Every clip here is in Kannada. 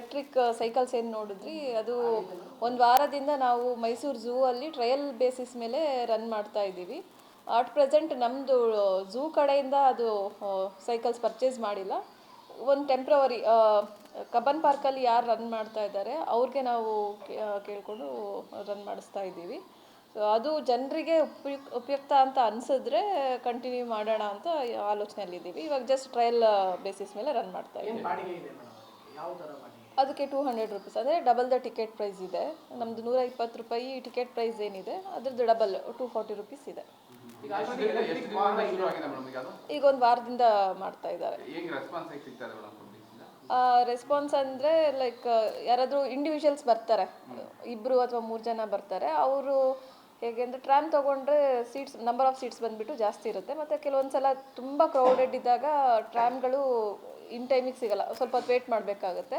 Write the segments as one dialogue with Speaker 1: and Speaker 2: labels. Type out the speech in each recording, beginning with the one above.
Speaker 1: ಎಲೆಕ್ಟ್ರಿಕ್ ಸೈಕಲ್ಸ್ ಏನು ನೋಡಿದ್ರಿ, ಅದು ಒಂದು ವಾರದಿಂದ ನಾವು ಮೈಸೂರು ಝೂ ಅಲ್ಲಿ ಟ್ರಯಲ್ ಬೇಸಿಸ್ ಮೇಲೆ ರನ್ ಮಾಡ್ತಾ ಇದ್ದೀವಿ. ಅಟ್ ಪ್ರೆಸೆಂಟ್ ನಮ್ಮದು ಝೂ ಕಡೆಯಿಂದ ಅದು ಸೈಕಲ್ಸ್ ಪರ್ಚೇಸ್ ಮಾಡಿಲ್ಲ. ಒಂದು ಟೆಂಪ್ರವರಿ ಕಬ್ಬನ್ ಪಾರ್ಕಲ್ಲಿ ಯಾರು ರನ್ ಮಾಡ್ತಾ ಇದ್ದಾರೆ ಅವ್ರಿಗೆ ನಾವು ಕೇಳಿಕೊಂಡು ರನ್ ಮಾಡಿಸ್ತಾ ಇದ್ದೀವಿ. ಸೊ ಅದು ಜನರಿಗೆ ಉಪಯುಕ್ತ ಅಂತ ಅನಿಸಿದ್ರೆ ಕಂಟಿನ್ಯೂ ಮಾಡೋಣ ಅಂತ ಆಲೋಚನೆಯಲ್ಲಿದ್ದೀವಿ. ಇವಾಗ ಜಸ್ಟ್ ಟ್ರಯಲ್ ಬೇಸಿಸ್ ಮೇಲೆ ರನ್ ಮಾಡ್ತಾ ಇದ್ದೀವಿ. ಅದಕ್ಕೆ 200 ರೂಪೀಸ್, ಅಂದರೆ ಡಬಲ್ ದ ಟಿಕೆಟ್ ಪ್ರೈಸ್ ಇದೆ. ನಮ್ಮದು 120 ರೂಪಾಯಿ ಟಿಕೆಟ್ ಪ್ರೈಸ್ ಏನಿದೆ ಅದ್ರದ್ದು ಡಬಲ್ 240 ರೂಪೀಸ್ ಇದೆ. ಈಗ ಒಂದು ವಾರದಿಂದ ಮಾಡ್ತಾ ಇದ್ದಾರೆ. ರೆಸ್ಪಾನ್ಸ್ ಅಂದರೆ ಲೈಕ್ ಯಾರಾದರೂ ಇಂಡಿವಿಜುವಲ್ಸ್ ಬರ್ತಾರೆ, 2 ಅಥವಾ 3 ಜನ ಬರ್ತಾರೆ. ಅವರು ಹೇಗೆ ಅಂದರೆ ಟ್ರಾಮ್ ತೊಗೊಂಡ್ರೆ ಸೀಟ್ಸ್ ನಂಬರ್ ಆಫ್ ಸೀಟ್ಸ್ ಬಂದುಬಿಟ್ಟು ಜಾಸ್ತಿ ಇರುತ್ತೆ. ಮತ್ತು ಕೆಲವೊಂದು ಸಲ ತುಂಬ ಕ್ರೌಡೆಡ್ ಇದ್ದಾಗ ಟ್ರಾಮ್ಗಳು ಇನ್ ಟೈಮಿಗೆ ಸಿಗಲ್ಲ, ಸ್ವಲ್ಪ ಹೊತ್ತು ವೇಟ್ ಮಾಡಬೇಕಾಗುತ್ತೆ.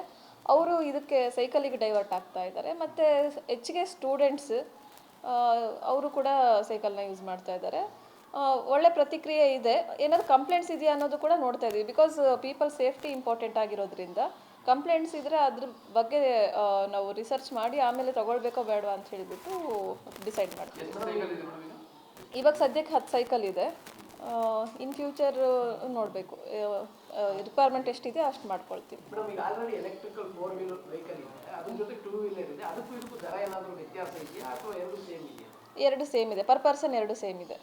Speaker 1: ಅವರು ಇದಕ್ಕೆ ಸೈಕಲಿಗೆ ಡೈವರ್ಟ್ ಆಗ್ತಾ ಇದ್ದಾರೆ. ಮತ್ತು ಹೆಚ್ಚಿಗೆ ಸ್ಟೂಡೆಂಟ್ಸ್ ಅವರು ಕೂಡ ಸೈಕಲ್ನ ಯೂಸ್ ಮಾಡ್ತಾ ಇದ್ದಾರೆ. ಒಳ್ಳೆ ಪ್ರತಿಕ್ರಿಯೆ ಇದೆ. ಏನಾದರೂ ಕಂಪ್ಲೇಂಟ್ಸ್ ಇದೆಯಾ ಅನ್ನೋದು ಕೂಡ ನೋಡ್ತಾ ಇದ್ದೀವಿ. ಬಿಕಾಸ್ ಪೀಪಲ್ ಸೇಫ್ಟಿ ಇಂಪಾರ್ಟೆಂಟ್ ಆಗಿರೋದ್ರಿಂದ ಕಂಪ್ಲೇಂಟ್ಸ್ ಇದ್ದರೆ ಅದ್ರ ಬಗ್ಗೆ ನಾವು ರಿಸರ್ಚ್ ಮಾಡಿ ಆಮೇಲೆ ತೊಗೊಳ್ಬೇಕೋ ಬೇಡವಾ ಅಂತ ಹೇಳಿಬಿಟ್ಟು ಡಿಸೈಡ್ ಮಾಡ್ತೀವಿ. ಇವಾಗ ಸದ್ಯಕ್ಕೆ 10 ಸೈಕಲ್ ಇದೆ. ಇನ್ ಫ್ಯೂಚರ್ ನೋಡಬೇಕು, ರಿಕ್ವೈರ್ಮೆಂಟ್ ಎಷ್ಟಿದೆ ಅಷ್ಟು ಮಾಡ್ಕೊಳ್ತೀವಿ. ಎರಡು ಸೇಮ್ ಇದೆ, ಪರ್ ಪರ್ಸನ್ 2 ಸೇಮ್ ಇದೆ.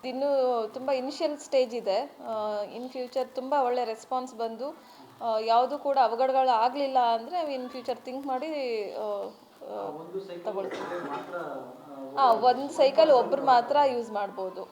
Speaker 1: ಇನ್ನೂ ತುಂಬ ಇನಿಷಿಯಲ್ ಸ್ಟೇಜ್ ಇದೆ. ಇನ್ ಫ್ಯೂಚರ್ ತುಂಬ ಒಳ್ಳೆ ರೆಸ್ಪಾನ್ಸ್ ಬಂದು ಯಾವುದು ಕೂಡ ಅವಘಡಗಳು ಆಗಲಿಲ್ಲ ಅಂದರೆ ಇನ್ ಫ್ಯೂಚರ್ ಥಿಂಕ್ ಮಾಡಿ ತಗೊಳ್ತೀವಿ. ಒಂದು ಸೈಕಲ್ ಒಬ್ಬರು ಮಾತ್ರ ಯೂಸ್ ಮಾಡ್ಬೋದು.